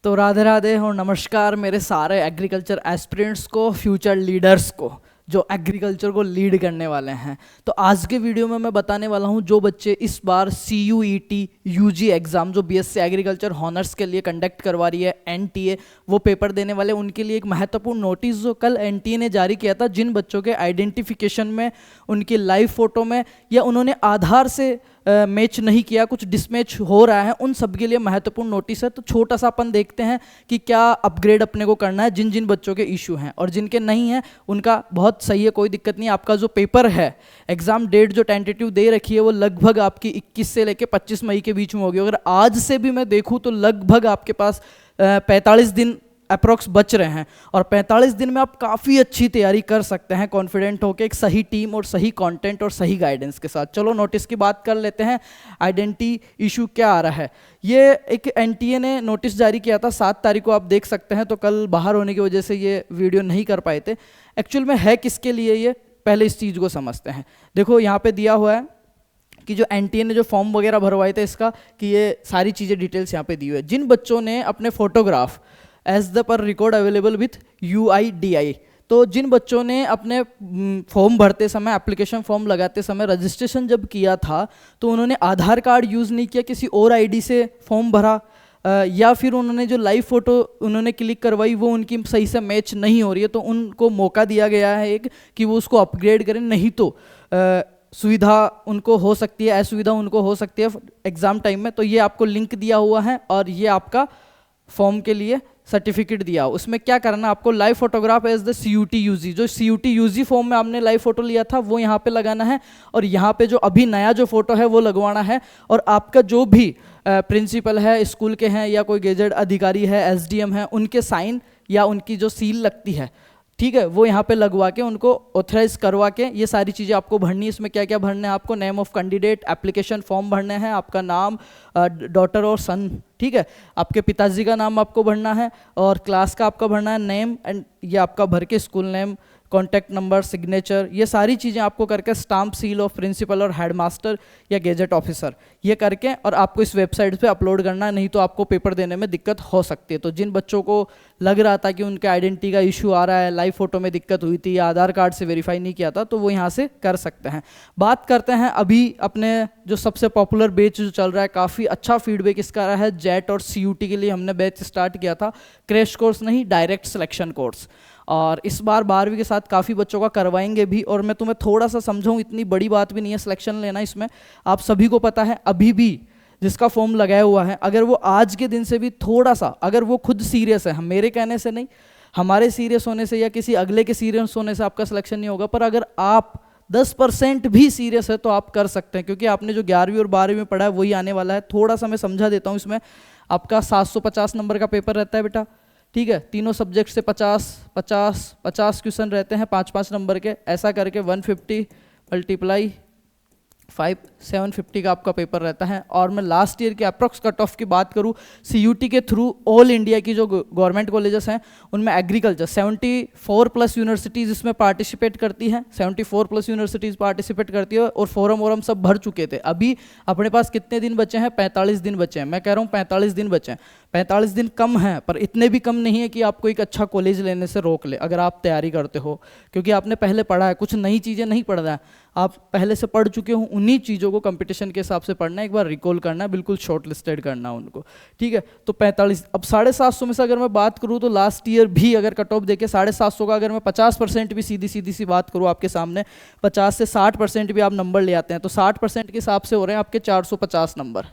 तो राधे राधे और नमस्कार मेरे सारे एग्रीकल्चर एस्पिरेंट्स को, फ्यूचर लीडर्स को जो एग्रीकल्चर को लीड करने वाले हैं। तो आज के वीडियो में मैं बताने वाला हूं जो बच्चे इस बार CUET UG एग्ज़ाम जो BSc एग्रीकल्चर हॉनर्स के लिए कंडक्ट करवा रही है NTA, वो पेपर देने वाले, उनके लिए एक महत्वपूर्ण नोटिस जो कल NTA ने जारी किया था। जिन बच्चों के आइडेंटिफिकेशन में, उनकी लाइव फ़ोटो में या उन्होंने आधार से मैच नहीं किया, कुछ डिसमैच हो रहा है, उन सब के लिए महत्वपूर्ण नोटिस है। तो छोटा सा अपन देखते हैं कि क्या अपग्रेड अपने को करना है जिन जिन बच्चों के इशू हैं, और जिनके नहीं हैं उनका बहुत सही है, कोई दिक्कत नहीं। आपका जो पेपर है, एग्ज़ाम डेट जो टेंटेटिव दे रखी है वो लगभग आपकी 21 से लेकर 25 मई के बीच में होगी। अगर आज से भी मैं देखूँ तो लगभग आपके पास 45 दिन अप्रोक्स बच रहे हैं, और 45 दिन में आप काफ़ी अच्छी तैयारी कर सकते हैं कॉन्फिडेंट होकर, एक सही टीम और सही कंटेंट और सही गाइडेंस के साथ। चलो नोटिस की बात कर लेते हैं। आइडेंटिटी इशू क्या आ रहा है, ये एक NTA ने नोटिस जारी किया था 7 तारीख को, आप देख सकते हैं। तो कल बाहर होने की वजह से ये वीडियो नहीं कर पाए थे। एक्चुअल में है किसके लिए ये, पहले इस चीज़ को समझते हैं। देखो यहाँ पे दिया हुआ है कि जो NTA ने जो फॉर्म वगैरह भरवाए थे इसका, कि ये सारी चीज़ें डिटेल्स यहाँ पे दी हुई है। जिन बच्चों ने अपने photograph as the per record available with UIDI, तो जिन बच्चों ने अपने फॉर्म भरते समय, एप्लीकेशन फॉर्म लगाते समय रजिस्ट्रेशन जब किया था, तो उन्होंने आधार कार्ड यूज़ नहीं किया, किसी और ID से फॉर्म भरा, या फिर उन्होंने जो लाइव फ़ोटो उन्होंने क्लिक करवाई वो उनकी सही से मैच नहीं हो रही है, तो उनको मौका दिया गया है एक कि वो उसको अपग्रेड करें। नहीं तो सुविधा उनको हो सकती है, असुविधा उनको हो सकती है एग्ज़ाम टाइम में। तो ये आपको लिंक दिया हुआ है और ये आपका फॉर्म के लिए सर्टिफिकेट दिया। उसमें क्या करना, आपको live photograph as the CUT UG, जो CUT UG फॉर्म में आपने लाइव फोटो लिया था वो यहाँ पे लगाना है, और यहाँ पे जो अभी नया जो फोटो है वो लगवाना है। और आपका जो भी प्रिंसिपल है, स्कूल के हैं या कोई गेजेट अधिकारी है, SDM है, उनके साइन या उनकी जो सील लगती है, ठीक है, वो यहाँ पे लगवा के उनको ऑथराइज करवा के ये सारी चीज़ें आपको भरनी है। इसमें क्या क्या भरना है आपको, name of candidate, application form भरने हैं, आपका नाम, डॉटर और सन, ठीक है, आपके पिताजी का नाम आपको भरना है, और क्लास का आपका भरना है नेम, एंड ये आपका भर के school name, contact number, signature, ये सारी चीज़ें आपको करके स्टाम्प सील ऑफ प्रिंसिपल और हेडमास्टर या गेजेट ऑफिसर, ये करके और आपको इस वेबसाइट पे अपलोड करना है, नहीं तो आपको पेपर देने में दिक्कत हो सकती है। तो जिन बच्चों को लग रहा था कि उनके आइडेंटिटी का इशू आ रहा है, लाइव फोटो में दिक्कत हुई थी या आधार कार्ड से वेरीफाई नहीं किया था, तो वो यहाँ से कर सकते हैं। बात करते हैं अभी अपने जो सबसे पॉपुलर बैच जो चल रहा है, काफ़ी अच्छा फीडबैक इसका रहा है। JET और CUT के लिए हमने बैच स्टार्ट किया था, क्रैश कोर्स नहीं, डायरेक्ट सिलेक्शन कोर्स, और इस बार 12वीं के साथ काफ़ी बच्चों का करवाएंगे भी। और मैं तुम्हें थोड़ा सा समझाऊँ, इतनी बड़ी बात भी नहीं है सिलेक्शन लेना इसमें, आप सभी को पता है। अभी भी जिसका फॉर्म लगाया हुआ है, अगर वो आज के दिन से भी थोड़ा सा, अगर वो खुद सीरियस है, हम मेरे कहने से नहीं, हमारे सीरियस होने से या किसी अगले के सीरियस होने से आपका सिलेक्शन नहीं होगा, पर अगर आप 10% भी सीरियस है तो आप कर सकते हैं, क्योंकि आपने जो 11वीं और 12वीं में पढ़ा है वही आने वाला है। थोड़ा सा मैं समझा देता हूँ। इसमें आपका 750 नंबर का पेपर रहता है बेटा, ठीक है, तीनों सब्जेक्ट से 50 क्वेश्चन रहते हैं 5-5 नंबर के, ऐसा करके 150 × 5 750 का आपका पेपर रहता है। और मैं लास्ट ईयर के अप्रॉक्स कट ऑफ की बात करूँ, CUT के थ्रू ऑल इंडिया की जो गवर्नमेंट कॉलेजेस हैं उनमें एग्रीकल्चर 74+ यूनिवर्सिटीज़ इसमें पार्टिसिपेट करती हैं, 74+ यूनिवर्सिटीज़ पार्टिसिपेट करती है, और फॉरम सब भर चुके थे। अभी अपने पास कितने दिन बचे हैं, 45 दिन बचे हैं। मैं कह रहा हूँ 45 दिन बचे हैं, 45 दिन कम हैं, पर इतने भी कम नहीं है कि आपको एक अच्छा कॉलेज लेने से रोक ले अगर आप तैयारी करते हो, क्योंकि आपने पहले पढ़ा है, कुछ नई चीज़ें नहीं पढ़ना है, आप पहले से पढ़ चुके हो। उन्हीं चीज़ों को कंपटीशन के हिसाब से पढ़ना है, एक बार रिकॉल करना है, बिल्कुल शॉर्ट लिस्टेड करना है उनको, ठीक है। तो 45, अब 750 में से अगर मैं बात करूँ तो लास्ट ईयर भी अगर कट ऑफ देखे 750 का, अगर मैं 50% भी सीधी सी बात करूँ आपके सामने, 50 से 60% भी आप नंबर ले आते हैं, तो 60% के हिसाब से हो रहे हैं आपके 450 नंबर,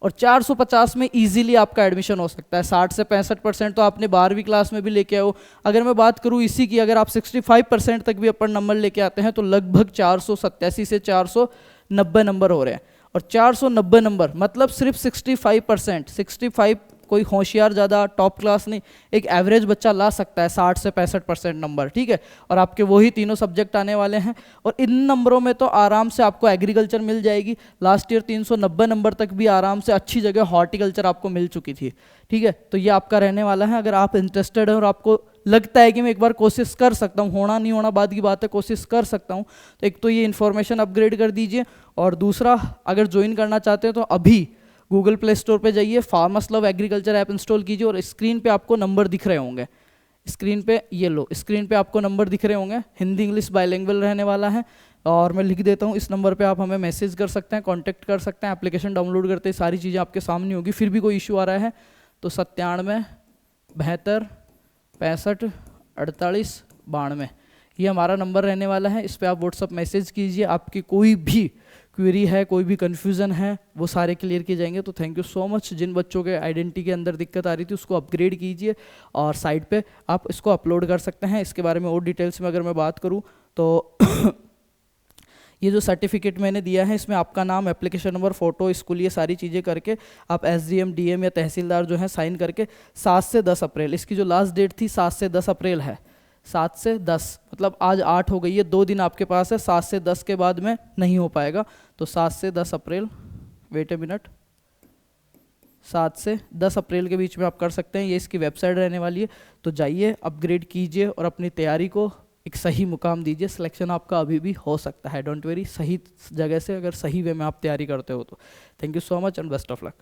और 450 में इजीली आपका एडमिशन हो सकता है। 60 से 65% तो आपने 12वीं क्लास में भी लेके आओ। अगर मैं बात करूँ इसी की, अगर आप 65% तक भी अपन नंबर लेके आते हैं तो लगभग 487 से 490 नंबर हो रहे हैं, और 490 नंबर मतलब सिर्फ 65%, 65 कोई होशियार ज़्यादा टॉप क्लास नहीं, एक एवरेज बच्चा ला सकता है 60 से 65% नंबर, ठीक है। और आपके वही तीनों सब्जेक्ट आने वाले हैं, और इन नंबरों में तो आराम से आपको एग्रीकल्चर मिल जाएगी। लास्ट ईयर 390 नंबर तक भी आराम से अच्छी जगह हॉर्टिकल्चर आपको मिल चुकी थी, ठीक है। तो ये आपका रहने वाला है। अगर आप इंटरेस्टेड हैं और आपको लगता है कि मैं एक बार कोशिश कर सकता हूँ, होना नहीं होना बाद की बात है, कोशिश कर सकता हूँ, तो एक तो ये इन्फॉर्मेशन अपग्रेड कर दीजिए, और दूसरा अगर ज्वाइन करना चाहते हैं तो अभी गूगल प्ले स्टोर पे जाइए, farmers love agriculture app install कीजिए और स्क्रीन पे आपको नंबर दिख रहे होंगे, स्क्रीन पे ये लो, स्क्रीन पे आपको नंबर दिख रहे होंगे, हिंदी इंग्लिश बाइलिंगुअल रहने वाला है। और मैं लिख देता हूँ, इस नंबर पे आप हमें मैसेज कर सकते हैं, कांटेक्ट कर सकते हैं, एप्लीकेशन डाउनलोड करते हैं, सारी चीज़ें आपके सामने होगी। फिर भी कोई इशू आ रहा है तो 97 72 65 48 92 ये हमारा नंबर रहने वाला है। इस पर आप व्हाट्सअप मैसेज कीजिए, आपकी कोई भी क्वेरी है, कोई भी कन्फ्यूज़न है, वो सारे क्लियर किए जाएंगे। तो थैंक यू सो मच। जिन बच्चों के आइडेंटिटी के अंदर दिक्कत आ रही थी उसको अपग्रेड कीजिए और साइट पे आप इसको अपलोड कर सकते हैं। इसके बारे में और डिटेल्स में अगर मैं बात करूँ तो ये जो सर्टिफिकेट मैंने दिया है इसमें आपका नाम, एप्लीकेशन नंबर, फोटो, स्कूल, ये सारी चीज़ें करके आप SDM DM या तहसीलदार जो है साइन करके 7 से 10 अप्रैल, इसकी जो लास्ट डेट थी 7 से 10 अप्रैल है, 7 से 10 मतलब आज 8 हो गई है, 2 दिन आपके पास है, 7 से 10 के बाद में नहीं हो पाएगा। तो 7 से 10 अप्रैल, वेट ए मिनट, 7 से 10 अप्रैल के बीच में आप कर सकते हैं। ये इसकी वेबसाइट रहने वाली है, तो जाइए अपग्रेड कीजिए और अपनी तैयारी को एक सही मुकाम दीजिए। सिलेक्शन आपका अभी भी हो सकता है, डोंट वेरी, सही जगह से अगर सही वे में आप तैयारी करते हो तो। Thank you so much and best of luck.